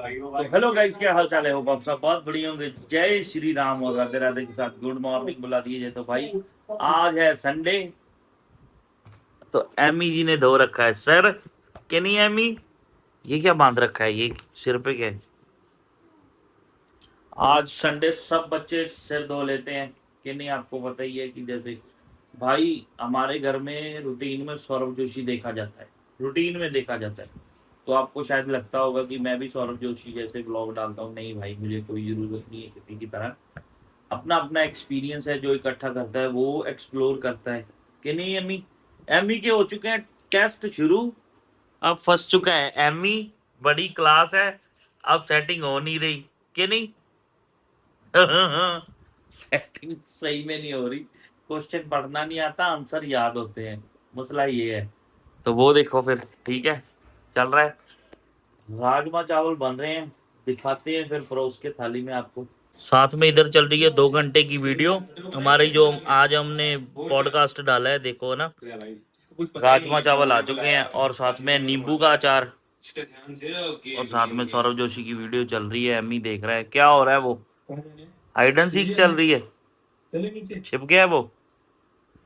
तो hello guys, क्या हाल चाल है? होप आप सब बहुत बढ़िया होंगे। जय श्री राम और राधे राधे के साथ गुड मॉर्निंग बुला दिए जाए। तो भाई आज है संडे, तो एमी जी ने धो रखा है सर। क्या नहीं एमी, ये क्या बांध रखा है? ये सिर पे क्या है? आज संडे सब बच्चे सिर धो लेते हैं कि नहीं? आपको पता ही है कि जैसे भाई हमारे घर में रूटीन में सौरभ जोशी देखा जाता है, रूटीन में देखा जाता है। तो आपको शायद लगता होगा कि मैं भी सौरभ जोशी जैसे ब्लॉग डालता हूँ। नहीं भाई, मुझे कोई जरूरत नहीं है किसी की तरह। अपना अपना एक्सपीरियंस है जो इकट्ठा करता है, वो एक्सप्लोर करता है कि नहीं एमी? एमी के हो चुके हैं टेस्ट शुरू, अब फंस चुका है एमी। बड़ी क्लास है, अब सेटिंग हो नहीं रही कि नहीं? सेटिंग सही में नहीं हो रही। क्वेश्चन पढ़ना नहीं आता, आंसर याद होते हैं, मसला ये है। तो वो देखो फिर, ठीक है, चल रहा है। राजमा चावल बन रहे हैं, दिखाते हैं फिर परोस के थाली में आपको। साथ में इधर चल रही है 2 घंटे की वीडियो हमारी, जो आज हमने पॉडकास्ट डाला है, देखो ना। राजमा चावल आ चुके हैं और साथ में नींबू का अचार, और साथ में सौरभ जोशी की वीडियो चल रही है। एमी देख रहा है क्या हो रहा है। वो हाइड एंड सीक चल रही है, छिप गया है वो।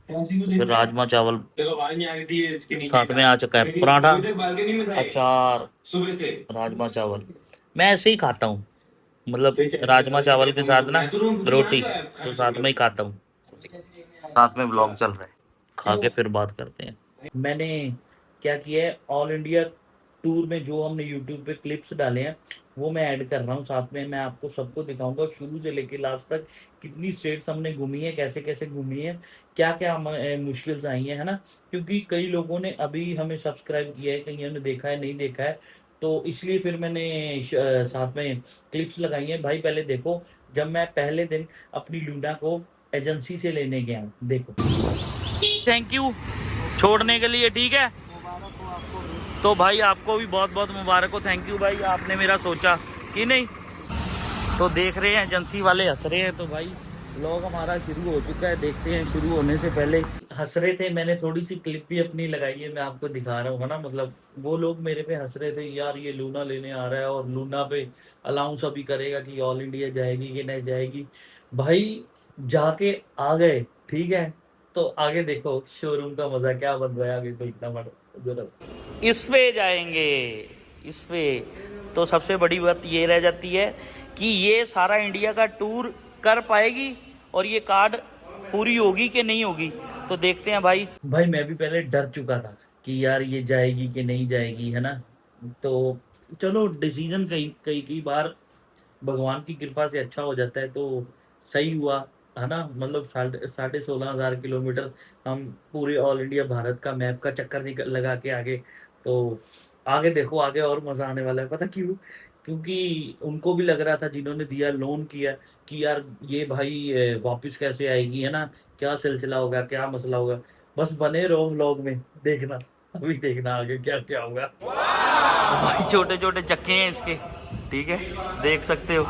तो फिर राजमा चावल साथ में आ चुका है, पराठा, अचार, राजमा चावल। मैं ऐसे ही खाता हूँ, मतलब राजमा चावल के साथ ना रोटी, तो साथ में ही खाता हूँ। साथ में ब्लॉग चल रहा है, खा के फिर बात करते हैं। मैंने क्या किया है, ऑल इंडिया टूर में जो हमने यूट्यूब पे क्लिप्स डाले हैं वो मैं ऐड कर रहा हूँ। साथ में मैं आपको सबको दिखाऊंगा शुरू से लेके लास्ट तक, कितनी स्टेट्स हमने घूमी है, कैसे कैसे घूमी है, क्या क्या मुश्किल्स आई है ना। क्योंकि कई लोगों ने अभी हमें सब्सक्राइब किया है, कईयों ने देखा है, नहीं देखा है, तो इसलिए फिर मैंने साथ में क्लिप्स लगाई हैं। भाई पहले देखो, जब मैं पहले दिन अपनी लूना को एजेंसी से लेने गया हूँ, देखो। थैंक यू छोड़ने के लिए, ठीक है। तो भाई आपको भी बहुत बहुत मुबारक हो, थैंक यू भाई, आपने मेरा सोचा कि नहीं। तो देख रहे हैं एजेंसी वाले हंस रहे हैं, तो भाई व्लॉग हमारा शुरू हो चुका है। देखते हैं, शुरू होने से पहले हंस रहे थे, मैंने थोड़ी सी क्लिप भी अपनी लगाई है, मैं आपको दिखा रहा हूँ, है ना। मतलब वो लोग मेरे पे हंस रहे थे, यार ये लूना लेने आ रहा है और लूना पे अलाउंस अभी करेगा कि ऑल इंडिया जाएगी कि नहीं जाएगी। भाई जाके आ गए, ठीक है। तो आगे देखो शोरूम का मजा क्या बन रहा है, आगे देखना पड़ा जरा। इस पे जाएंगे, इस पे। तो सबसे बड़ी बात ये रह जाती है कि ये सारा इंडिया का टूर कर पाएगी और ये कार्ड पूरी होगी कि नहीं होगी। तो देखते हैं भाई। भाई मैं भी पहले डर चुका था कि यार ये जाएगी कि नहीं जाएगी, है ना। तो चलो, डिसीजन कई कई कई बार भगवान की कृपा से अच्छा हो जाता है, तो सही हुआ, है ना। मतलब 16,500 किलोमीटर हम पूरे ऑल इंडिया भारत का मैप का चक्कर निकल लगा के आगे। तो आगे देखो, आगे और मजा आने वाला है, पता क्यों? क्योंकि उनको भी लग रहा था, जिन्होंने दिया लोन किया, कि यार ये भाई वापस कैसे आएगी, है ना। क्या सिलसिला होगा, क्या मसला होगा। बस बने रहो व्लॉग में, देखना, अभी देखना आगे क्या क्या होगा। भाई छोटे छोटे चक्के हैं इसके, ठीक है, देख सकते हो।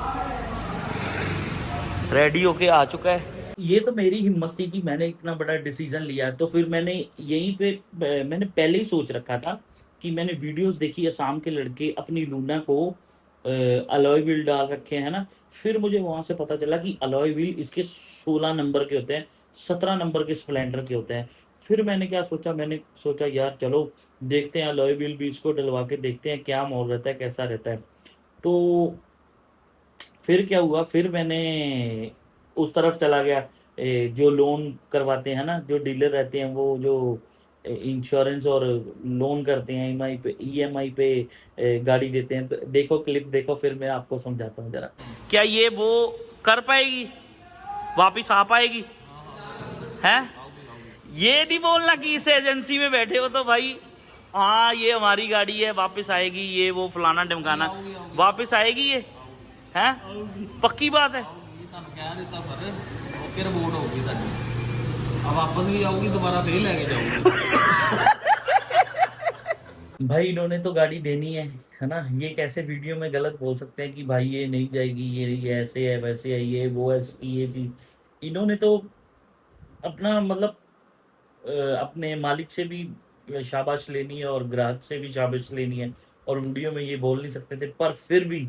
रेडी होके आ चुका है। ये तो मेरी हिम्मत थी कि मैंने इतना बड़ा डिसीजन लिया, तो फिर मैंने यहीं पे मैंने पहले ही सोच रखा था कि मैंने वीडियोस देखी असम के लड़के अपनी लूना को अलॉय व्हील डाल रखे हैं ना। फिर मुझे वहां से पता चला कि अलॉय व्हील इसके 16 नंबर के होते हैं, 17 नंबर के स्प्लेंडर के होते हैं। फिर मैंने क्या सोचा, मैंने सोचा यार चलो देखते हैं, अलॉय व्हील भी इसको डलवा के देखते हैं क्या मोल रहता है, कैसा रहता है। तो फिर क्या हुआ, फिर मैंने उस तरफ चला गया। जो लोन करवाते हैं ना, जो डीलर रहते हैं, वो जो इंश्योरेंस और लोन करते हैं, ईएमआई पे, ईएमआई पे गाड़ी देते हैं। तो देखो क्लिप देखो, फिर मैं आपको समझाता हूँ जरा। क्या ये वो कर पाएगी, वापिस आ पाएगी? है ये नहीं बोलना कि इस एजेंसी में बैठे हो तो भाई, हाँ ये हमारी गाड़ी है, वापस आएगी, ये वो फलाना ढमकाना, वापस आएगी ये, है पक्की बात है। ਤੁਹਾਨੂੰ ਕਹਿ ਦਿੱਤਾ ਪਰ ਓਕੇ ਰਿਪੋर्ट ਹੋਊਗੀ ਤੁਹਾਡੀ अब वापस भी आऊगी दोबारा फिर लेके जाऊंगी। भाई इन्होंने तो गाड़ी देनी है ना। ये कैसे वीडियो में गलत बोल सकते हैं कि भाई ये नहीं जाएगी, ये ऐसे है वैसे है, ये वो है, ये चीज। इन्होंने तो अपना मतलब अपने मालिक से भी शाबाश लेनी है और ग्राहक से भी शाबाश लेनी है। और वीडियो में ये बोल नहीं सकते थे, पर फिर भी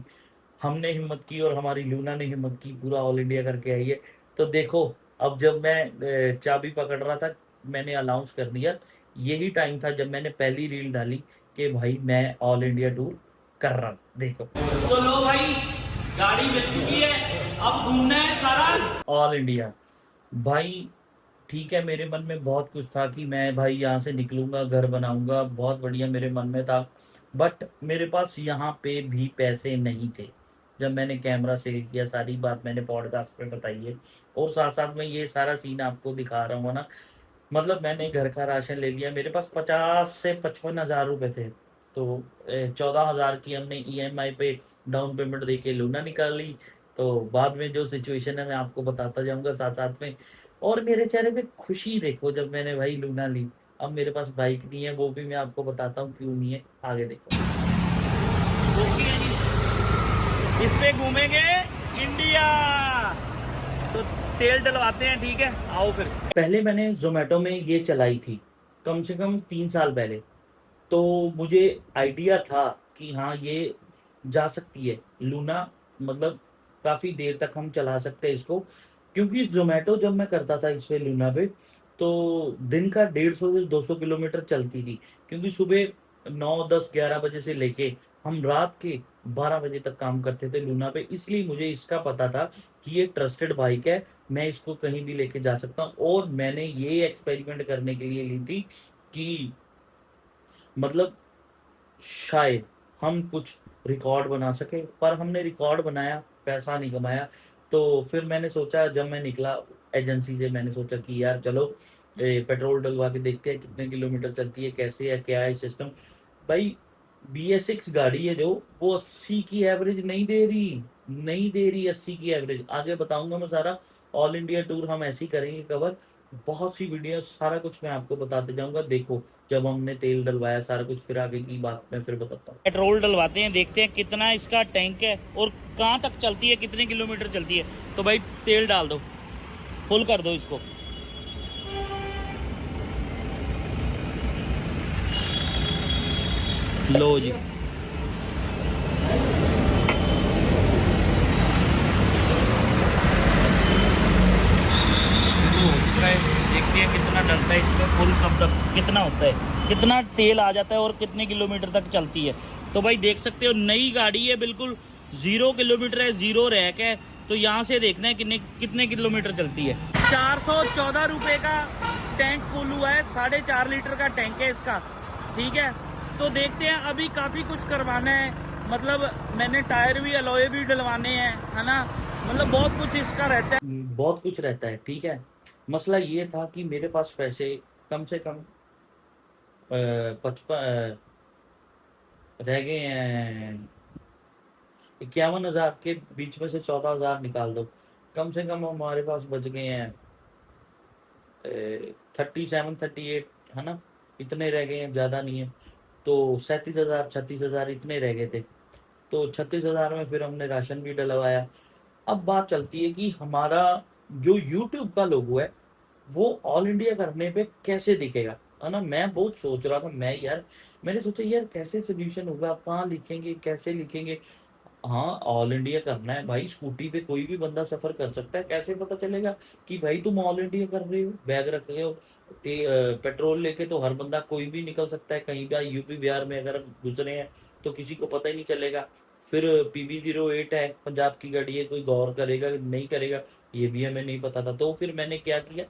हमने हिम्मत की और हमारी लूना ने हिम्मत की, पूरा ऑल इंडिया करके आई है। तो देखो, अब जब मैं चाबी पकड़ रहा था, मैंने अनाउंस कर दिया, यही टाइम था जब मैंने पहली रील डाली कि भाई मैं ऑल इंडिया टूर कर रहा हूँ। देखो, तो लो भाई, गाड़ी मिल चुकी है, अब घूमना है सारा ऑल इंडिया। भाई ठीक है, मेरे मन में बहुत कुछ था कि मैं भाई यहाँ से निकलूंगा, घर बनाऊंगा, बहुत बढ़िया मेरे मन में था। बट मेरे पास यहाँ पे भी पैसे नहीं थे। जब मैंने कैमरा सेट किया, सारी बात मैंने पॉडकास्ट पे बताई है, और साथ साथ में ये सारा सीन आपको दिखा रहा हूँ ना। मतलब मैंने घर का राशन ले लिया, मेरे पास 50 से 55 हज़ार रुपए थे। तो 14 हज़ार की हमने ईएमआई पे डाउन पेमेंट दे के लूना निकाली। तो बाद में जो सिचुएशन है मैं आपको बताता जाऊंगा साथ साथ में। और मेरे चेहरे पे खुशी देखो जब मैंने भाई लूना ली। अब मेरे पास बाइक नहीं है, वो भी मैं आपको बताता हूँ क्यों नहीं है, आगे देखो। इस पे घूमेंगे इंडिया, तो तेल डलवाते हैं, ठीक है, आओ फिर। पहले मैंने जोमेटो में ये चलाई थी, कम से कम 3 साल पहले। तो मुझे आइडिया था कि हाँ ये जा सकती है लूना, मतलब काफ़ी देर तक हम चला सकते हैं इसको। क्योंकि ज़ोमैटो जब मैं करता था इस पे लूना पे, तो दिन का 150 से 200 किलोमीटर चलती थी। क्योंकि सुबह 9, 10, 11 बजे से लेके हम रात के 12 बजे तक काम करते थे लूना पे। इसलिए मुझे इसका पता था कि ये ट्रस्टेड बाइक है, मैं इसको कहीं भी लेके जा सकता हूँ। और मैंने ये एक्सपेरिमेंट करने के लिए ली थी कि मतलब शायद हम कुछ रिकॉर्ड बना सके। पर हमने रिकॉर्ड बनाया, पैसा नहीं कमाया। तो फिर मैंने सोचा, जब मैं निकला एजेंसी से, मैंने सोचा कि यार चलो पेट्रोल डलवा के देखते हैं कितने किलोमीटर चलती है, कैसे है, क्या है सिस्टम। भाई BS6 गाड़ी है जो, वो 80 की एवरेज नहीं दे रही, नहीं दे रही 80 की एवरेज। आगे बताऊंगा मैं सारा, ऑल इंडिया टूर हम ऐसे ही करेंगे कवर। बहुत सी वीडियो, सारा कुछ मैं आपको बताते जाऊंगा। देखो, जब हमने तेल डलवाया सारा कुछ, फिर आगे की बात मैं फिर बताता हूँ। पेट्रोल डलवाते हैं, देखते हैं कितना इसका टैंक है और कहाँ तक चलती है, कितने किलोमीटर चलती है। तो भाई तेल डाल दो, फुल कर दो इसको। लो जी, देखते हैं कितना डलता है इसमें, फुल कब तक कितना होता है, कितना तेल आ जाता है और कितने किलोमीटर तक चलती है। तो भाई देख सकते हो, नई गाड़ी है, बिल्कुल 0 किलोमीटर है, 0 रैक है। तो यहाँ से देखना है कितने कितने किलोमीटर चलती है। 414 रुपये का टैंक फुल हुआ है, 4.5 लीटर का टैंक है इसका, ठीक है। तो देखते हैं, अभी काफ़ी कुछ करवाना है। मतलब मैंने टायर भी, अलॉय भी डलवाने हैं, है ना। मतलब बहुत कुछ इसका रहता है, बहुत कुछ रहता है, ठीक है। मसला ये था कि मेरे पास पैसे कम से कम 55 रह गए हैं। 51 हज़ार के बीच में से 14 हज़ार निकाल दो, कम से कम हमारे पास बच गए हैं 37, 38, है ना। इतने रह गए हैं, ज़्यादा नहीं है। तो 37 हज़ार, 36 हज़ार इतने रह गए थे। तो 36 हज़ार में फिर हमने राशन भी डलवाया। अब बात चलती है कि हमारा जो यूट्यूब का लोगो है, वो ऑल इंडिया करने पे कैसे दिखेगा, है ना। मैं बहुत सोच रहा था, मैंने सोचा यार कैसे सोल्यूशन होगा, कहाँ लिखेंगे, कैसे लिखेंगे। हाँ, ऑल इंडिया करना है भाई, स्कूटी पे कोई भी बंदा सफर कर सकता है। कैसे पता चलेगा कि भाई तुम ऑल इंडिया कर रहे हो, बैग रख रहे हो, पेट्रोल लेके तो हर बंदा कोई भी निकल सकता है कहीं भी। यूपी बिहार में अगर हम घुस रहे हैं तो किसी को पता ही नहीं चलेगा। फिर PB08 है, पंजाब की गाड़ी है, कोई गौर करेगा नहीं करेगा, ये भी हमें नहीं पता था। तो फिर मैंने क्या किया,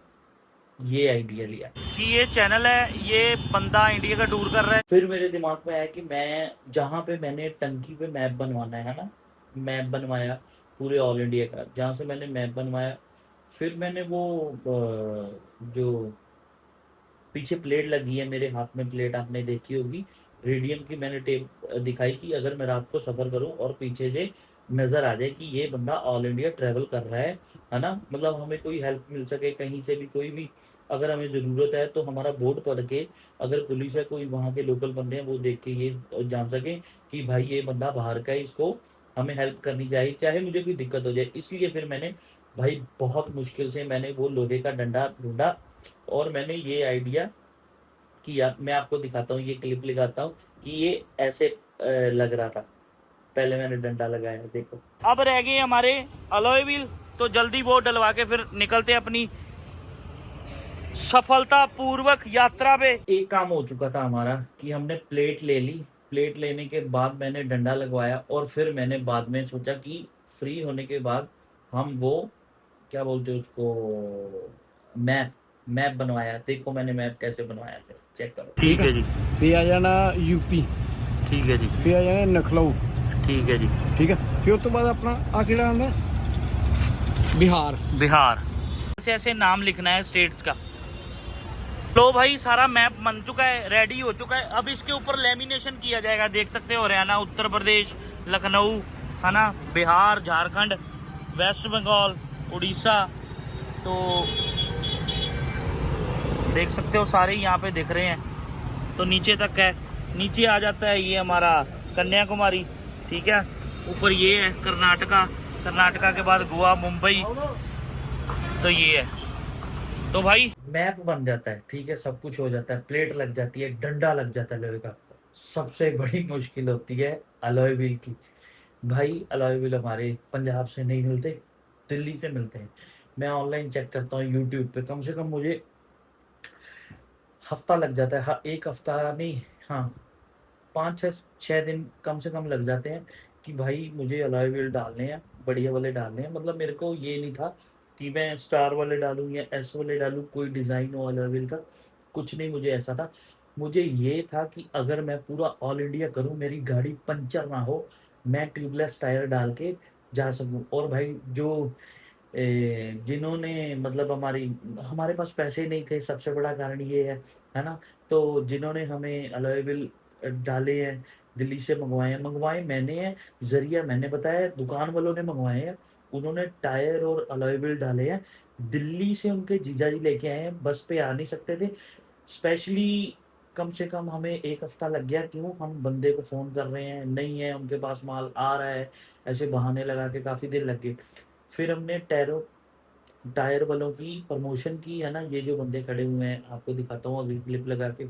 ये आइडिया लिया कि ये चैनल है, ये बंदा इंडिया का टूर कर रहा है। फिर मेरे दिमाग में आया कि मैं जहाँ पे मैंने टंकी पे मैप बनवाना है ना, मैप बनवाया पूरे ऑल इंडिया का। जहाँ से मैंने मैप बनवाया, फिर मैंने वो जो पीछे प्लेट लगी है, मेरे हाथ में प्लेट आपने देखी होगी, रेडियम की, मैंने टेप दिखाई कि अगर मैं रात को सफ़र करूं और पीछे से नज़र आ जाए कि ये बंदा ऑल इंडिया ट्रैवल कर रहा है ना। मतलब हमें कोई हेल्प मिल सके कहीं से भी, कोई भी अगर हमें ज़रूरत है तो हमारा बोर्ड पढ़ के, अगर पुलिस है, कोई वहाँ के लोकल बंदे हैं, वो देख के ये जान सकें कि भाई ये बंदा बाहर का है, इसको हमें हेल्प करनी चाहिए, चाहे मुझे कोई दिक्कत हो जाए। इसलिए फिर मैंने भाई बहुत मुश्किल से मैंने वो लोहे का डंडा ढूंढा, और मैंने ये आइडिया किया। मैं आपको दिखाता हूँ, ये क्लिप लगाता हूँ कि ये ऐसे लग रहा था। पहले मैंने डंडा लगाया, देखो। अब रह गए हमारे अलॉय व्हील, तो जल्दी वो डलवा के फिर निकलते अपनी सफलता पूर्वक यात्रा पे। एक काम हो चुका था हमारा कि हमने प्लेट ले ली। प्लेट लेने के बाद मैंने डंडा लगवाया, और फिर मैंने बाद में सोचा कि फ्री होने के बाद हम वो क्या बोलते हैं उसको, मैप मैप बनवाया। देखो मैंने मैप कैसे बनवाया, फिर चेक करो। ठीक है जी। फिर आ जाना यूपी, ठीक है जी। फिर आ जाना नखलऊ, ठीक है जी। ठीक है। फिर उस तो बाद अपना आ किहड़ा आंदा बिहार। बिहार। ऐसे ऐसे नाम लिखना है स्टेट्स का। तो भाई सारा मैप बन चुका है, रेडी हो चुका है। अब इसके ऊपर लेमिनेशन किया जाएगा। देख सकते हो हरियाणा, उत्तर प्रदेश, लखनऊ, है ना, बिहार, झारखंड, वेस्ट बंगाल, उड़ीसा। तो देख सकते हो सारे यहाँ पे दिख रहे हैं। तो नीचे तक है, नीचे आ जाता है ये हमारा कन्याकुमारी, ठीक है। ऊपर ये है कर्नाटका, कर्नाटका के बाद गोवा, मुंबई। तो ये है, तो भाई मैप बन जाता है, ठीक है, सब कुछ हो जाता है, प्लेट लग जाती है, डंडा लग जाता है लोहे का। सबसे बड़ी मुश्किल होती है अलॉय व्हील की। भाई अलॉय व्हील हमारे पंजाब से नहीं मिलते, दिल्ली से मिलते हैं। मैं ऑनलाइन चेक करता हूँ यूट्यूब पे, कम से कम मुझे हफ्ता लग जाता है। हाँ, एक हफ्ता नहीं, हाँ 5 6 दिन कम से कम लग जाते हैं कि भाई मुझे अलॉय व्हील डालने हैं, बढ़िया वाले डालने हैं। मतलब मेरे को ये नहीं था कि मैं स्टार वाले डालूं या एस वाले डालूं, कोई डिज़ाइन हो अलॉय व्हील का, कुछ नहीं मुझे ऐसा था। मुझे ये था कि अगर मैं पूरा ऑल इंडिया करूं, मेरी गाड़ी पंचर ना हो, मैं ट्यूबलेस टायर डाल के जा सकूं। और भाई जो जिन्होंने मतलब हमारे पास पैसे नहीं थे, सबसे बड़ा कारण ये है ना। तो जिन्होंने हमें अलॉय व्हील डाले हैं, दिल्ली से मंगवाए मैंने हैं, ज़रिया मैंने बताया, दुकान वालों ने मंगवाए हैं। उन्होंने टायर और अलॉय व्हील डाले हैं, दिल्ली से उनके जीजा जी लेके आए हैं, बस पे आ नहीं सकते थे। स्पेशली कम से कम हमें 1 हफ्ता लग गया। क्यों? हम बंदे को फ़ोन कर रहे हैं, नहीं है उनके पास माल, आ रहा है, ऐसे बहाने लगा के काफ़ी दिन लग गए। फिर हमने टायर वालों की प्रमोशन की, है ना। ये जो बंदे खड़े हुए हैं, आपको दिखाता हूँ अभी क्लिप लगा के,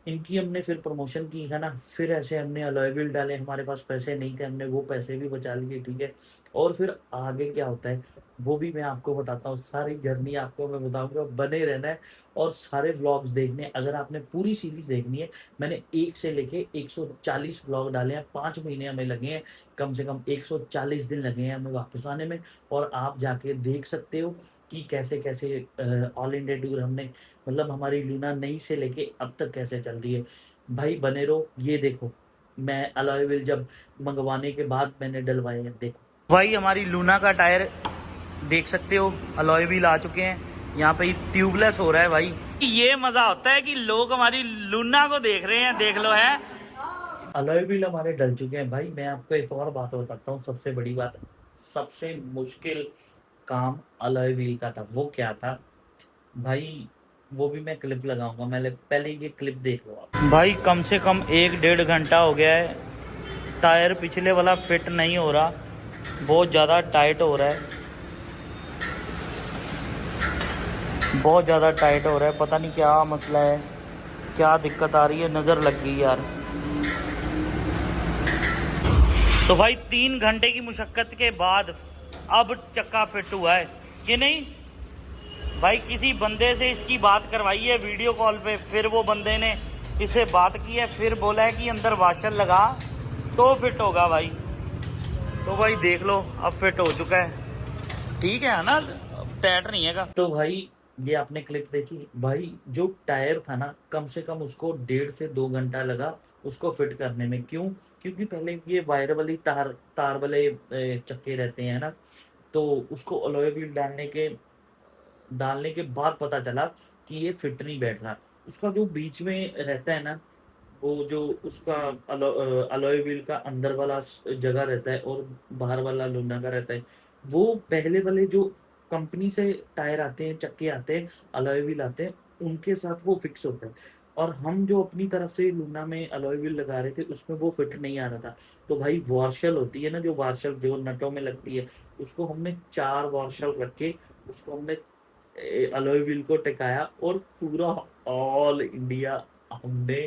इनकी हमने फिर प्रमोशन की, है ना। फिर ऐसे हमने अलॉय व्हील डाले, हमारे पास पैसे नहीं थे, हमने वो पैसे भी बचा लिए, ठीक है। और फिर आगे क्या होता है वो भी मैं आपको बताता हूँ, सारी जर्नी आपको मैं बताऊंगा, बने रहना है और सारे व्लॉग्स देखने हैं। अगर आपने पूरी सीरीज देखनी है, मैंने 1 से लेके 140 व्लॉग डाले हैं, 5 महीने हमें लगे हैं, कम से कम 140 दिन लगे हैं हमें वापस आने में। और आप जाके देख सकते हो कि कैसे कैसे ऑल इंडिया टूर हमने, मतलब हमारी लूना नई से लेके अब तक कैसे चल रही है। भाई बने रहो। ये देखो, मैं अलॉय व्हील जब मंगवाने के बाद मैंने डलवाए हैं, देखो भाई हमारी लूना का टायर देख सकते हो, अलॉय व्हील आ चुके हैं। यहाँ पे ट्यूबलेस हो रहा है भाई। ये मजा होता है कि लोग हमारी लूना को देख रहे हैं, देख लो है। अलॉय व्हील हमारे डल चुके हैं। भाई मैं आपको एक और बात बताता हूँ, सबसे बड़ी बात, सबसे मुश्किल काम अलॉय व्हील का था। वो क्या था भाई, वो भी मैं क्लिप लगाऊंगा, मैंने पहले ये क्लिप देख लो आप। भाई कम से कम 1 डेढ़ घंटा हो गया है, टायर पिछले वाला फिट नहीं हो रहा, बहुत ज़्यादा टाइट हो रहा है, बहुत ज़्यादा टाइट हो रहा है। पता नहीं क्या मसला है, क्या दिक्कत आ रही है, नज़र लग गई यार। तो भाई 3 घंटे की मुशक्क़त के बाद अब चक्का फिट हुआ है कि नहीं। भाई किसी बंदे से इसकी बात करवाई है वीडियो कॉल पे, फिर वो बंदे ने इससे बात की है, फिर बोला है कि अंदर वाशर लगा तो फिट होगा भाई। तो भाई देख लो, अब फिट हो चुका है, ठीक है ना, टाइट नहीं है। तो भाई ये आपने क्लिप देखी भाई, जो टायर था ना, कम से कम उसको 1.5 से 2 घंटा लगा उसको फिट करने में। क्यों? क्योंकि पहले ये वायर वाली तार तार वाले चक्के रहते हैं ना, तो उसको अलॉय व्हील डालने के बाद पता चला कि ये फिट नहीं बैठ रहा। उसका जो बीच में रहता है ना, वो जो उसका अलॉय व्हील का अंदर वाला जगह रहता है और बाहर वाला लोना का रहता है, वो पहले वाले जो कंपनी से टायर आते हैं, चक्के आते हैं, अलॉय व्हील आते हैं, उनके साथ वो फिक्स होता है। और हम जो अपनी तरफ से लूना में अलॉय व्हील लगा रहे थे, उसमें वो फिट नहीं आ रहा था। तो भाई वॉर्शल होती है ना, जो वॉर्शल जो नटों में लगती है, उसको हमने 4 वॉर्शल रख के उसको हमने अलॉय व्हील को टिकाया और पूरा ऑल इंडिया हमने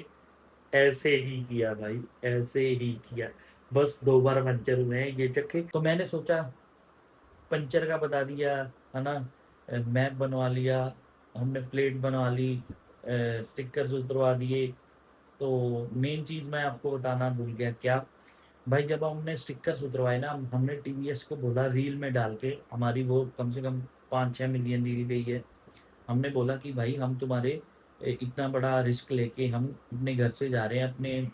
ऐसे ही किया भाई, ऐसे ही किया। बस 2 बार पंचर हुए हैं ये चक्के। तो मैंने सोचा पंचर का बता दिया, है ना? मैप बनवा लिया, हमने प्लेट बनवा ली, स्टिकर्स उतरवा दिए। तो मेन चीज़ मैं आपको बताना भूल गया, क्या भाई, जब हमने स्टिकर्स उतरवाए ना, हमने टीवीएस को बोला रील में डाल के, हमारी वो कम से कम 5-6 मिलियन रील गई है। हमने बोला कि भाई हम तुम्हारे इतना बड़ा रिस्क लेके हम अपने घर से जा रहे हैं, अपने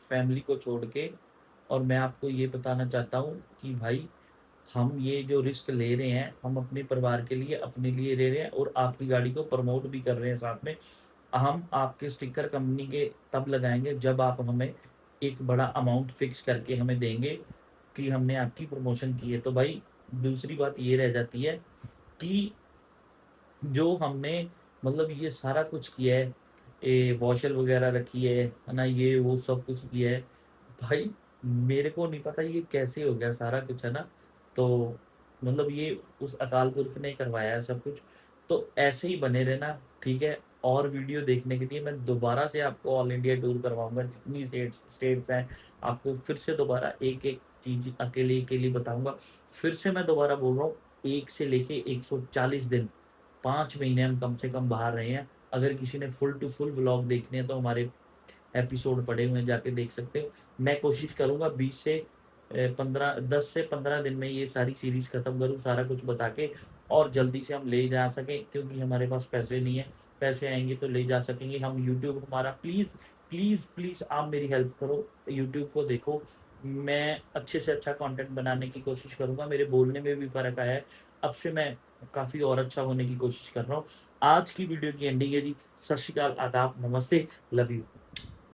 फैमिली को छोड़ के, और मैं आपको ये बताना चाहता हूँ कि भाई हम ये जो रिस्क ले रहे हैं, हम अपने परिवार के लिए, अपने लिए ले रहे हैं, और आपकी गाड़ी को प्रमोट भी कर रहे हैं साथ में। हम आपके स्टिकर कंपनी के तब लगाएंगे जब आप हमें एक बड़ा अमाउंट फिक्स करके हमें देंगे कि हमने आपकी प्रमोशन की है। तो भाई दूसरी बात ये रह जाती है कि जो हमने मतलब ये सारा कुछ किया है, ये वॉशर वगैरह रखी है ना, ये वो सब कुछ किया है भाई, मेरे को नहीं पता ये कैसे हो गया सारा कुछ, है ना? तो मतलब ये उस अकाल पुरख ने करवाया है सब कुछ। तो ऐसे ही बने रहना, ठीक है? और वीडियो देखने के लिए मैं दोबारा से आपको ऑल इंडिया टूर करवाऊंगा, जितनी स्टेट्स हैं, आपको फिर से दोबारा एक एक चीज अकेले अकेले बताऊंगा। फिर से मैं दोबारा बोल रहा हूँ, 1 से लेके 140 दिन, 5 महीने हम कम से कम बाहर रहे हैं। अगर किसी ने फुल टू फुल व्लॉग देखने हैं तो हमारे एपिसोड पड़े हुए हैं, जाके देख सकते हो। मैं कोशिश करूंगा 10 से 15 दिन में ये सारी सीरीज खत्म करूँ, सारा कुछ बता के, और जल्दी से हम ले जा सकें, क्योंकि हमारे पास पैसे नहीं है। पैसे आएंगे तो ले जा सकेंगे हम। यूट्यूब हमारा, प्लीज़ प्लीज़ प्लीज़ आप मेरी हेल्प करो, यूट्यूब को देखो। मैं अच्छे से अच्छा कंटेंट बनाने की कोशिश करूंगा। मेरे बोलने में भी फ़र्क आया है, अब से मैं काफ़ी और अच्छा होने की कोशिश कर रहा हूँ। आज की वीडियो की एंडिंग है जी। सत श्री अकाल, आदाब, नमस्ते, लव यू।